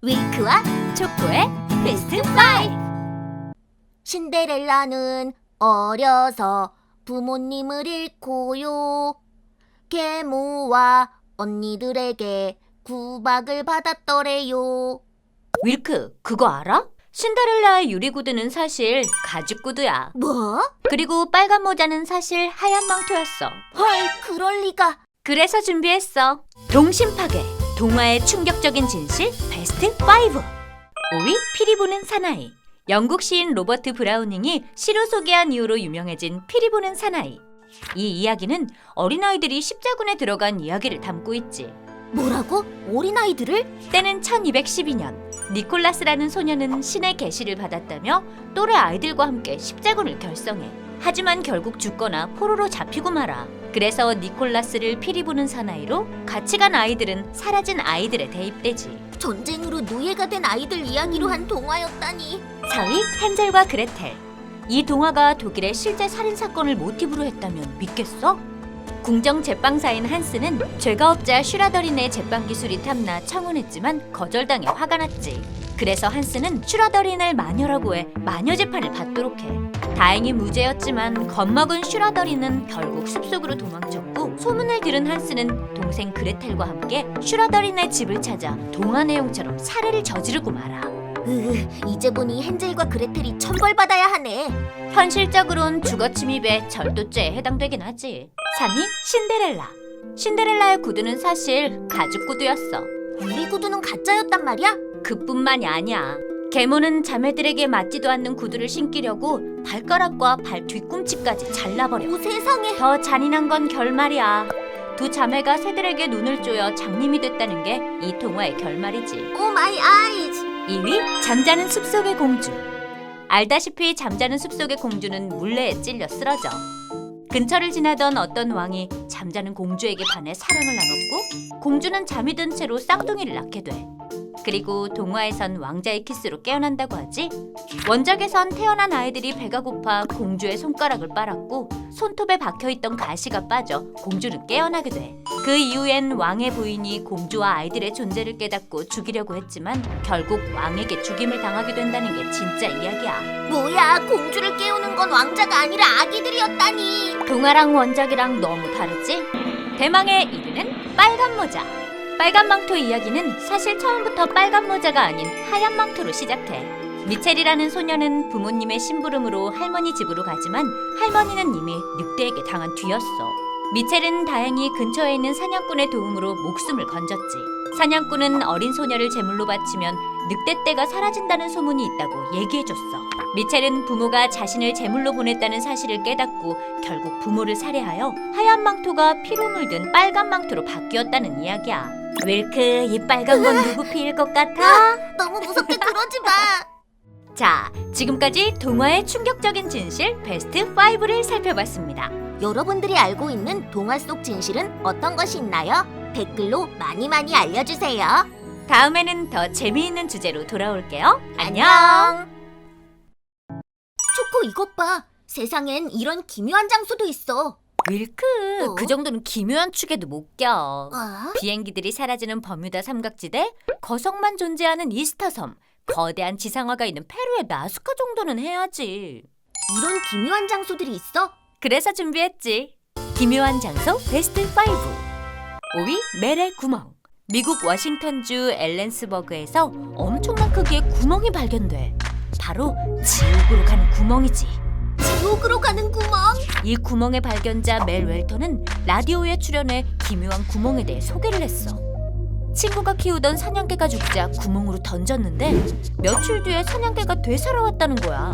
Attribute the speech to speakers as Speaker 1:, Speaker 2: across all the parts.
Speaker 1: 윌크와
Speaker 2: 초코의 베스트 5.
Speaker 1: 신데렐라는 어려서 부모님을 잃고요. 계모와 언니들에게 구박을 받았더래요.
Speaker 2: 윌크, 그거 알아? 신데렐라의 유리구두는 사실 가죽구두야.
Speaker 1: 뭐?
Speaker 2: 그리고 빨간 모자는 사실 하얀 망토였어.
Speaker 1: 헐, 그럴 리가.
Speaker 2: 그래서 준비했어. 동심파괴, 동화의 충격적인 진실 베스트 5. 5위, 피리 부는 사나이. 영국 시인 로버트 브라우닝이 시로 소개한 이후로 유명해진 피리 부는 사나이. 이 이야기는 어린아이들이 십자군에 들어간 이야기를 담고 있지.
Speaker 1: 뭐라고? 어린아이들을?
Speaker 2: 때는 1212년. 니콜라스라는 소녀는 신의 계시를 받았다며 또래 아이들과 함께 십자군을 결성해. 하지만 결국 죽거나 포로로 잡히고 말아. 그래서 니콜라스를 피리 부는 사나이로 같이 간 아이들은 사라진 아이들에 대입되지.
Speaker 1: 전쟁으로 노예가 된 아이들 이야기로 한 동화였다니.
Speaker 2: 4위, 헨젤과 그레텔. 이 동화가 독일의 실제 살인사건을 모티브로 했다면 믿겠어? 궁정 제빵사인 한스는 죄가 없자 슈라더린의 제빵 기술이 탐나 청혼했지만 거절당해 화가 났지. 그래서 한스는 슈라더린을 마녀라고 해 마녀 재판을 받도록 해. 다행히 무죄였지만 겁먹은 슈라더린은 결국 숲속으로 도망쳤고, 소문을 들은 한스는 동생 그레텔과 함께 슈라더린의 집을 찾아 동화 내용처럼 살해를 저지르고 말아.
Speaker 1: 이제 보니 헨젤과 그레텔이 처벌받아야 하네.
Speaker 2: 현실적으론 주거침입에 절도죄에 해당되긴 하지. 3위, 신데렐라. 신데렐라의 구두는 사실 가죽 구두였어.
Speaker 1: 유리 구두는 가짜였단 말이야?
Speaker 2: 그뿐만이 아니야. 계모는 자매들에게 맞지도 않는 구두를 신기려고 발가락과 발 뒤꿈치까지 잘라버려.
Speaker 1: 오, 세상에.
Speaker 2: 더 잔인한 건 결말이야. 두 자매가 새들에게 눈을 쪼여 장님이 됐다는 게 이 동화의 결말이지.
Speaker 1: 오 마이 아이즈.
Speaker 2: 2위, 잠자는 숲속의 공주. 알다시피 잠자는 숲속의 공주는 물레에 찔려 쓰러져. 근처를 지나던 어떤 왕이 잠자는 공주에게 반해 사랑을 나눴고, 공주는 잠이 든 채로 쌍둥이를 낳게 돼. 그리고 동화에선 왕자의 키스로 깨어난다고 하지. 원작에선 태어난 아이들이 배가 고파 공주의 손가락을 빨았고, 손톱에 박혀있던 가시가 빠져 공주는 깨어나게 돼. 그 이후엔 왕의 부인이 공주와 아이들의 존재를 깨닫고 죽이려고 했지만 결국 왕에게 죽임을 당하게 된다는 게 진짜 이야기야.
Speaker 1: 뭐야, 공주를 깨우는 건 왕자가 아니라 아기들이었다니.
Speaker 2: 동화랑 원작이랑 너무 다르지? 대망의 1위는 빨간 모자. 빨간 망토 이야기는 사실 처음부터 빨간 모자가 아닌 하얀 망토로 시작해. 미첼이라는 소녀는 부모님의 심부름으로 할머니 집으로 가지만 할머니는 이미 늑대에게 당한 뒤였어. 미첼은 다행히 근처에 있는 사냥꾼의 도움으로 목숨을 건졌지. 사냥꾼은 어린 소녀를 제물로 바치면 늑대떼가 사라진다는 소문이 있다고 얘기해줬어. 미첼은 부모가 자신을 제물로 보냈다는 사실을 깨닫고 결국 부모를 살해하여 하얀 망토가 피로 물든 빨간 망토로 바뀌었다는 이야기야. 윌크, 이 빨간 건 누구 피일 것 같아?
Speaker 1: 너무 무섭게 그러지 마.
Speaker 2: 자, 지금까지 동화의 충격적인 진실 베스트 5를 살펴봤습니다.
Speaker 1: 여러분들이 알고 있는 동화 속 진실은 어떤 것이 있나요? 댓글로 많이 알려주세요.
Speaker 2: 다음에는 더 재미있는 주제로 돌아올게요. 안녕!
Speaker 1: 초코, 이것 봐. 세상엔 이런 기묘한 장소도 있어.
Speaker 2: 윌크, 그 정도는 기묘한 축에도 못 껴.
Speaker 1: 어?
Speaker 2: 비행기들이 사라지는 버뮤다 삼각지대, 거성만 존재하는 이스타 섬, 거대한 지상화가 있는 페루의 나스카 정도는 해야지.
Speaker 1: 이런 기묘한 장소들이 있어?
Speaker 2: 그래서 준비했지. 기묘한 장소 베스트 5. 5위, 멜의 구멍. 미국 워싱턴주 앨렌스버그에서 엄청난 크기의 구멍이 발견돼. 바로 지옥으로 가는 구멍이지.
Speaker 1: 지옥으로 가는 구멍?
Speaker 2: 이 구멍의 발견자 멜 웰턴은 라디오에 출연해 기묘한 구멍에 대해 소개를 했어. 친구가 키우던 사냥개가 죽자 구멍으로 던졌는데 며칠 뒤에 사냥개가 되살아왔다는 거야.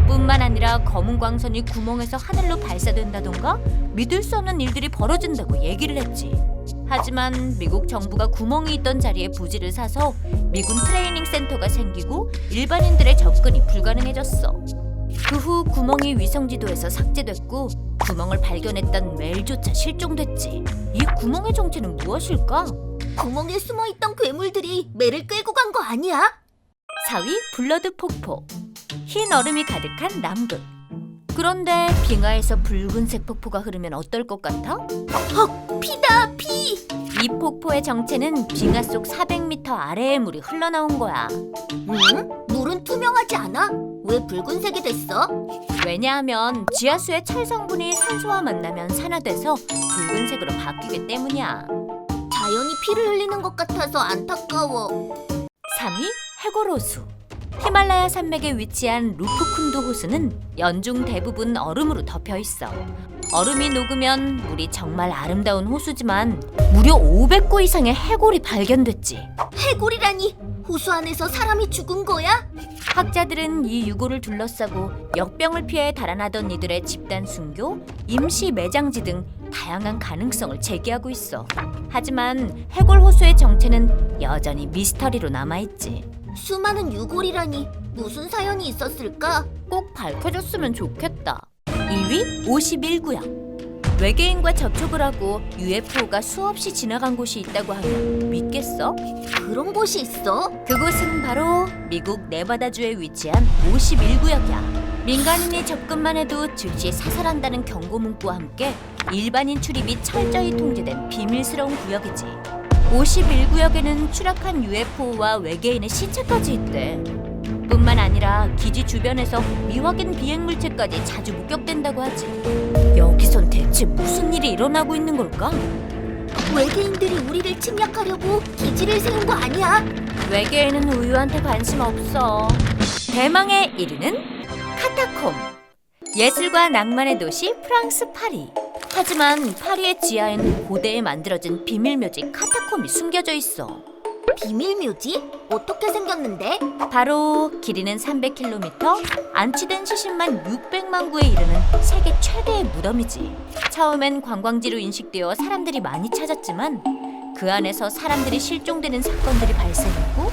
Speaker 2: 뿐만 아니라 검은 광선이 구멍에서 하늘로 발사된다던가 믿을 수 없는 일들이 벌어진다고 얘기를 했지. 하지만 미국 정부가 구멍이 있던 자리에 부지를 사서 미군 트레이닝 센터가 생기고 일반인들의 접근이 불가능해졌어. 그 후 구멍이 위성지도에서 삭제됐고 구멍을 발견했던 멜조차 실종됐지. 이 구멍의 정체는 무엇일까?
Speaker 1: 구멍에 숨어있던 괴물들이 멜을 끌고 간 거 아니야?
Speaker 2: 4위, 블러드 폭포. 흰 얼음이 가득한 남극. 그런데 빙하에서 붉은색 폭포가 흐르면 어떨 것 같아?
Speaker 1: 헉! 피다, 피!
Speaker 2: 이 폭포의 정체는 빙하 속 400m 아래의 물이 흘러나온 거야.
Speaker 1: 응? 물은 투명하지 않아? 왜 붉은색이 됐어?
Speaker 2: 왜냐하면 지하수의 철 성분이 산소와 만나면 산화돼서 붉은색으로 바뀌기 때문이야.
Speaker 1: 자연이 피를 흘리는 것 같아서 안타까워.
Speaker 2: 3위 해골호수. 히말라야 산맥에 위치한 루프쿤두 호수는 연중 대부분 얼음으로 덮여 있어. 얼음이 녹으면 물이 정말 아름다운 호수지만 무려 500구 이상의 해골이 발견됐지.
Speaker 1: 해골이라니! 호수 안에서 사람이 죽은 거야?
Speaker 2: 학자들은 이 유골을 둘러싸고 역병을 피해 달아나던 이들의 집단 순교, 임시 매장지 등 다양한 가능성을 제기하고 있어. 하지만 해골 호수의 정체는 여전히 미스터리로 남아있지.
Speaker 1: 수많은 유골이라니 무슨 사연이 있었을까?
Speaker 2: 꼭 밝혀졌으면 좋겠다. 2위 51구역. 외계인과 접촉을 하고 UFO가 수없이 지나간 곳이 있다고 하면 믿겠어?
Speaker 1: 그런 곳이 있어?
Speaker 2: 그곳은 바로 미국 네바다주에 위치한 51구역이야. 민간인이 접근만 해도 즉시 사살한다는 경고 문구와 함께 일반인 출입이 철저히 통제된 비밀스러운 구역이지. 51구역에는 추락한 UFO와 외계인의 시체까지 있대. 뿐만 아니라 기지 주변에서 미확인 비행 물체까지 자주 목격된다고 하지. 여기선 대체 무슨 일이 일어나고 있는 걸까?
Speaker 1: 외계인들이 우리를 침략하려고 기지를 세운 거 아니야?
Speaker 2: 외계인은 우유한테 관심 없어. 대망의 1위는 카타콤. 예술과 낭만의 도시 프랑스 파리. 하지만 파리의 지하엔 고대에 만들어진 비밀묘지 카타콤이 숨겨져 있어.
Speaker 1: 비밀묘지? 어떻게 생겼는데?
Speaker 2: 바로 길이는 300km, 안치된 시신만 600만 구에 이르는 세계 최대의 무덤이지. 처음엔 관광지로 인식되어 사람들이 많이 찾았지만 그 안에서 사람들이 실종되는 사건들이 발생했고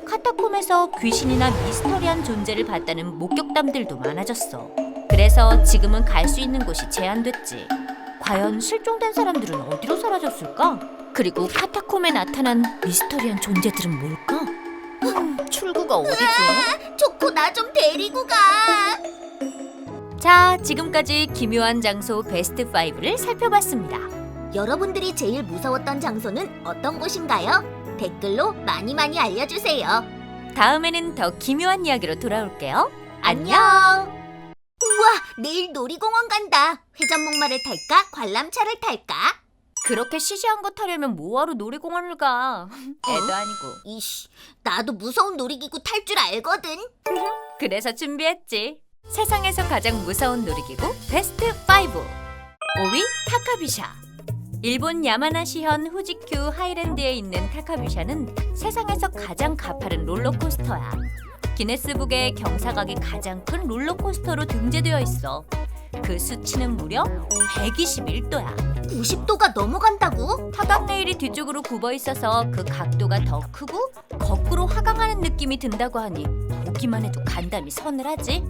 Speaker 2: 카타콤에서 귀신이나 미스터리한 존재를 봤다는 목격담들도 많아졌어. 그래서 지금은 갈 수 있는 곳이 제한됐지. 과연 실종된 사람들은 어디로 사라졌을까? 그리고 카타콤에 나타난 미스터리한 존재들은 뭘까? 출구가 어디지?
Speaker 1: 초코 나 좀 데리고 가.
Speaker 2: 자, 지금까지 기묘한 장소 베스트 5를 살펴봤습니다.
Speaker 1: 여러분들이 제일 무서웠던 장소는 어떤 곳인가요? 댓글로 많이 알려주세요.
Speaker 2: 다음에는 더 기묘한 이야기로 돌아올게요. 안녕!
Speaker 1: 우와, 내일 놀이공원 간다. 회전목마를 탈까? 관람차를 탈까?
Speaker 2: 그렇게 시시한 거 타려면 뭐하러 놀이공원을 가? 애도 아니고.
Speaker 1: 이씨, 나도 무서운 놀이기구 탈 줄 알거든.
Speaker 2: 그래서 준비했지. 세상에서 가장 무서운 놀이기구 베스트 5. 5위 타카비샤. 일본 야마나시현 후지큐 하이랜드에 있는 타카비샤는 세상에서 가장 가파른 롤러코스터야. 기네스북에 경사각이 가장 큰 롤러코스터로 등재되어 있어. 그 수치는 무려 121도야.
Speaker 1: 90도가 넘어간다고?
Speaker 2: 타각 레일이 뒤쪽으로 굽어 있어서 그 각도가 더 크고 거꾸로 하강하는 느낌이 든다고 하니 보기만 해도 간담이 서늘하지.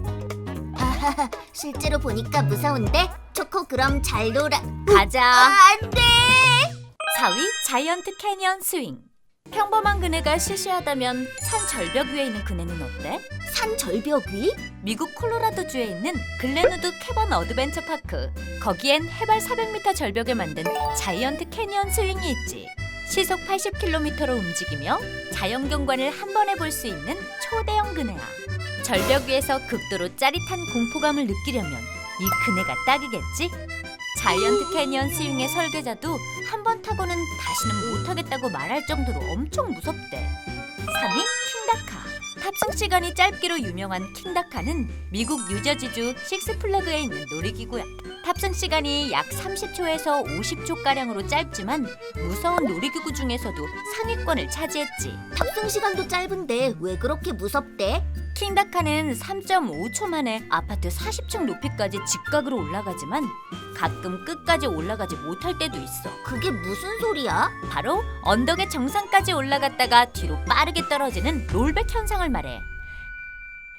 Speaker 1: 하하하, 실제로 보니까 무서운데? 초코 그럼 잘 놀아.
Speaker 2: 가자.
Speaker 1: 안 돼!
Speaker 2: 4위 자이언트 캐니언 스윙. 평범한 그네가 시시하다면 산 절벽 위에 있는 그네는 어때?
Speaker 1: 산 절벽 위?
Speaker 2: 미국 콜로라도주에 있는 글렌우드 캐번 어드벤처 파크. 거기엔 해발 400m 절벽에 만든 자이언트 캐니언 스윙이 있지. 시속 80km로 움직이며 자연경관을 한 번에 볼 수 있는 초대형 그네야. 절벽 위에서 극도로 짜릿한 공포감을 느끼려면 이 그네가 딱이겠지? 자이언트 캐니언 스윙의 설계자도 한 번 타고는 다시는 못하겠다고 말할 정도로 엄청 무섭대. 3위 킹다카. 탑승 시간이 짧기로 유명한 킹다카는 미국 뉴저지주 식스플래그에 있는 놀이기구야. 탑승 시간이 약 30초에서 50초가량으로 짧지만 무서운 놀이기구 중에서도 상위권을 차지했지.
Speaker 1: 탑승 시간도 짧은데 왜 그렇게 무섭대?
Speaker 2: 킹다카는 3.5초 만에 아파트 40층 높이까지 직각으로 올라가지만 가끔 끝까지 올라가지 못할 때도 있어.
Speaker 1: 그게 무슨 소리야?
Speaker 2: 바로 언덕의 정상까지 올라갔다가 뒤로 빠르게 떨어지는 롤백 현상을 말해.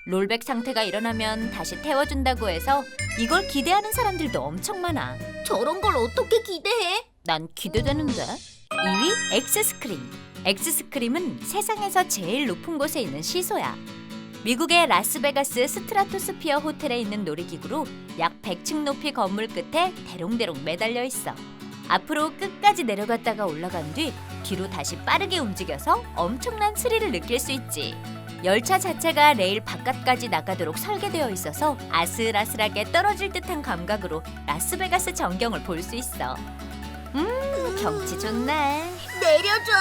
Speaker 2: 롤백 상태가 일어나면 다시 태워준다고 해서 이걸 기대하는 사람들도 엄청 많아.
Speaker 1: 저런 걸 어떻게 기대해?
Speaker 2: 난 기대되는데. 2위 엑스스크림. 엑스스크림은 세상에서 제일 높은 곳에 있는 시소야. 미국의 라스베가스 스트라토스피어 호텔에 있는 놀이기구로 약 100층 높이 건물 끝에 대롱대롱 매달려 있어. 앞으로 끝까지 내려갔다가 올라간 뒤 뒤로 다시 빠르게 움직여서 엄청난 스릴을 느낄 수 있지. 열차 자체가 레일 바깥까지 나가도록 설계되어 있어서 아슬아슬하게 떨어질 듯한 감각으로 라스베가스 전경을 볼 수 있어. 경치 좋네.
Speaker 1: 내려줘.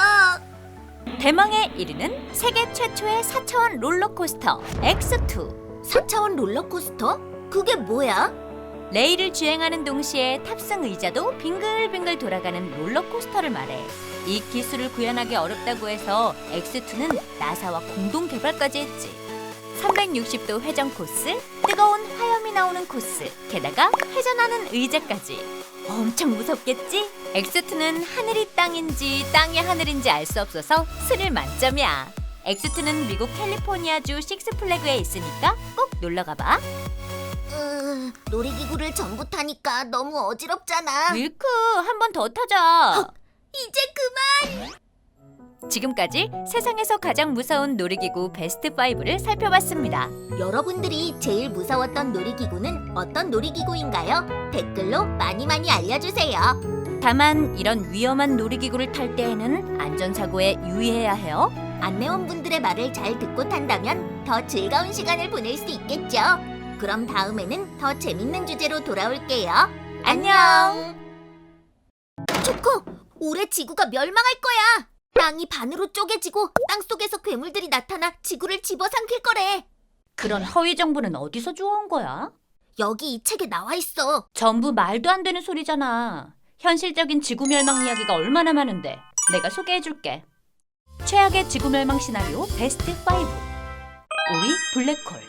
Speaker 2: 대망에 이르는 세계 최초의 4차원 롤러코스터 X2.
Speaker 1: 4차원 롤러코스터? 그게 뭐야?
Speaker 2: 레일을 주행하는 동시에 탑승 의자도 빙글빙글 돌아가는 롤러코스터를 말해. 이 기술을 구현하기 어렵다고 해서 X2는 나사와 공동 개발까지 했지. 360도 회전 코스, 뜨거운 화염이 나오는 코스, 게다가 회전하는 의자까지. 엄청 무섭겠지? X2는 하늘이 땅인지 땅이 하늘인지 알 수 없어서 스릴 만점이야. X2는 미국 캘리포니아주 식스플래그에 있으니까 꼭 놀러가봐.
Speaker 1: 놀이기구를 전부 타니까 너무 어지럽잖아.
Speaker 2: 밀크, 한 번 더 타자.
Speaker 1: 이제 그만.
Speaker 2: 지금까지 세상에서 가장 무서운 놀이기구 베스트 5를 살펴봤습니다.
Speaker 1: 여러분들이 제일 무서웠던 놀이기구는 어떤 놀이기구인가요? 댓글로 많이 알려주세요.
Speaker 2: 다만 이런 위험한 놀이기구를 탈 때에는 안전사고에 유의해야 해요.
Speaker 1: 안내원분들의 말을 잘 듣고 탄다면 더 즐거운 시간을 보낼 수 있겠죠. 그럼 다음에는 더 재밌는 주제로 돌아올게요.
Speaker 2: 안녕.
Speaker 1: 초코, 올해 지구가 멸망할 거야. 땅이 반으로 쪼개지고 땅속에서 괴물들이 나타나 지구를 집어삼킬 거래.
Speaker 2: 그런 허위 정보는 어디서 주워온 거야?
Speaker 1: 여기 이 책에 나와 있어.
Speaker 2: 전부 말도 안 되는 소리잖아. 현실적인 지구 멸망 이야기가 얼마나 많은데 내가 소개해줄게. 최악의 지구 멸망 시나리오 베스트 5. 5위 블랙홀.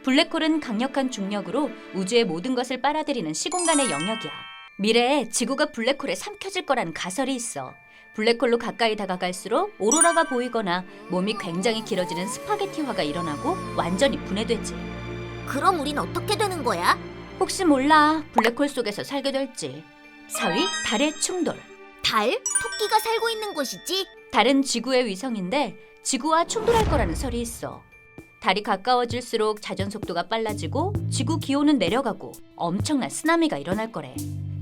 Speaker 2: 블랙홀은 강력한 중력으로 우주의 모든 것을 빨아들이는 시공간의 영역이야. 미래에 지구가 블랙홀에 삼켜질 거라는 가설이 있어. 블랙홀로 가까이 다가갈수록 오로라가 보이거나 몸이 굉장히 길어지는 스파게티화가 일어나고 완전히 분해되지.
Speaker 1: 그럼 우린 어떻게 되는 거야?
Speaker 2: 혹시 몰라 블랙홀 속에서 살게 될지. 4위 달의 충돌.
Speaker 1: 달? 토끼가 살고 있는 곳이지?
Speaker 2: 달은 지구의 위성인데 지구와 충돌할 거라는 설이 있어. 달이 가까워질수록 자전 속도가 빨라지고 지구 기온은 내려가고 엄청난 쓰나미가 일어날 거래.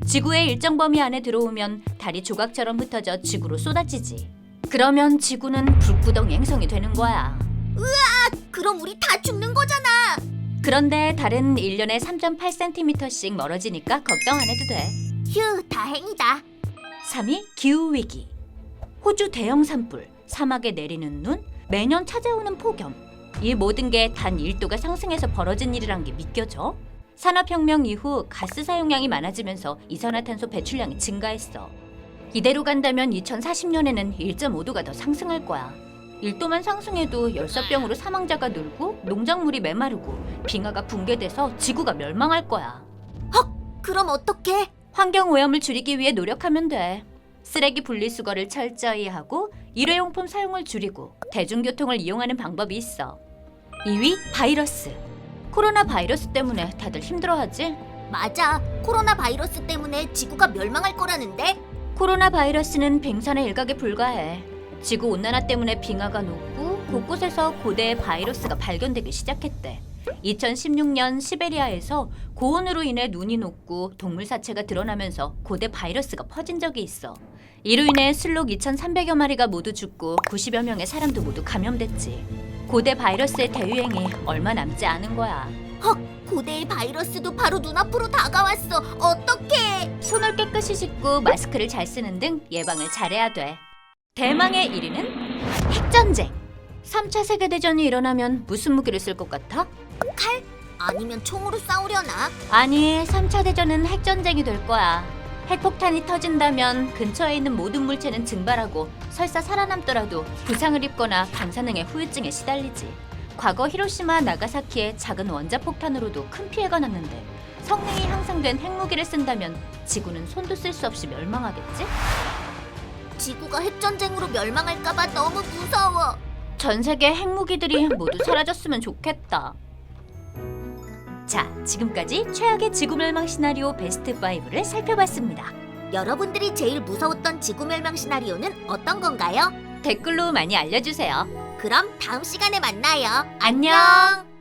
Speaker 2: 지구의 일정 범위 안에 들어오면 달이 조각처럼 흩어져 지구로 쏟아지지. 그러면 지구는 불구덩이 행성이 되는 거야.
Speaker 1: 그럼 우리 다 죽는 거잖아.
Speaker 2: 그런데 달은 1년에 3.8cm씩 멀어지니까 걱정 안 해도 돼.
Speaker 1: 휴, 다행이다.
Speaker 2: 3위 기후위기. 호주 대형 산불, 사막에 내리는 눈, 매년 찾아오는 폭염. 이 모든 게 단 1도가 상승해서 벌어진 일이란 게 믿겨져? 산업혁명 이후 가스 사용량이 많아지면서 이산화탄소 배출량이 증가했어. 이대로 간다면 2040년에는 1.5도가 더 상승할 거야. 1도만 상승해도 열사병으로 사망자가 늘고 농작물이 메마르고 빙하가 붕괴돼서 지구가 멸망할 거야.
Speaker 1: 그럼 어떡해?
Speaker 2: 환경오염을 줄이기 위해 노력하면 돼. 쓰레기 분리수거를 철저히 하고 일회용품 사용을 줄이고 대중교통을 이용하는 방법이 있어. 2위 바이러스. 코로나 바이러스 때문에 다들 힘들어하지?
Speaker 1: 맞아. 코로나 바이러스 때문에 지구가 멸망할 거라는데?
Speaker 2: 코로나 바이러스는 빙산의 일각에 불과해. 지구 온난화 때문에 빙하가 녹고 곳곳에서 고대의 바이러스가 발견되기 시작했대. 2016년 시베리아에서 고온으로 인해 눈이 녹고 동물 사체가 드러나면서 고대 바이러스가 퍼진 적이 있어. 이로 인해 슬록 2,300여 마리가 모두 죽고 90여 명의 사람도 모두 감염됐지. 고대 바이러스의 대유행이 얼마 남지 않은 거야.
Speaker 1: 고대의 바이러스도 바로 눈앞으로 다가왔어. 어떡해?
Speaker 2: 손을 깨끗이 씻고 마스크를 잘 쓰는 등 예방을 잘해야 돼. 대망의 1위는 핵전쟁. 3차 세계대전이 일어나면 무슨 무기를 쓸 것 같아?
Speaker 1: 칼? 아니면 총으로 싸우려나?
Speaker 2: 아니, 3차 대전은 핵전쟁이 될 거야. 핵폭탄이 터진다면 근처에 있는 모든 물체는 증발하고 설사 살아남더라도 부상을 입거나 방사능의 후유증에 시달리지. 과거 히로시마, 나가사키의 작은 원자폭탄으로도 큰 피해가 났는데 성능이 향상된 핵무기를 쓴다면 지구는 손도 쓸 수 없이 멸망하겠지?
Speaker 1: 지구가 핵전쟁으로 멸망할까봐 너무 무서워.
Speaker 2: 전 세계 핵무기들이 모두 사라졌으면 좋겠다. 자, 지금까지 최악의 지구 멸망 시나리오 베스트 5를 살펴봤습니다.
Speaker 1: 여러분들이 제일 무서웠던 지구 멸망 시나리오는 어떤 건가요?
Speaker 2: 댓글로 많이 알려주세요.
Speaker 1: 그럼 다음 시간에 만나요.
Speaker 2: 안녕!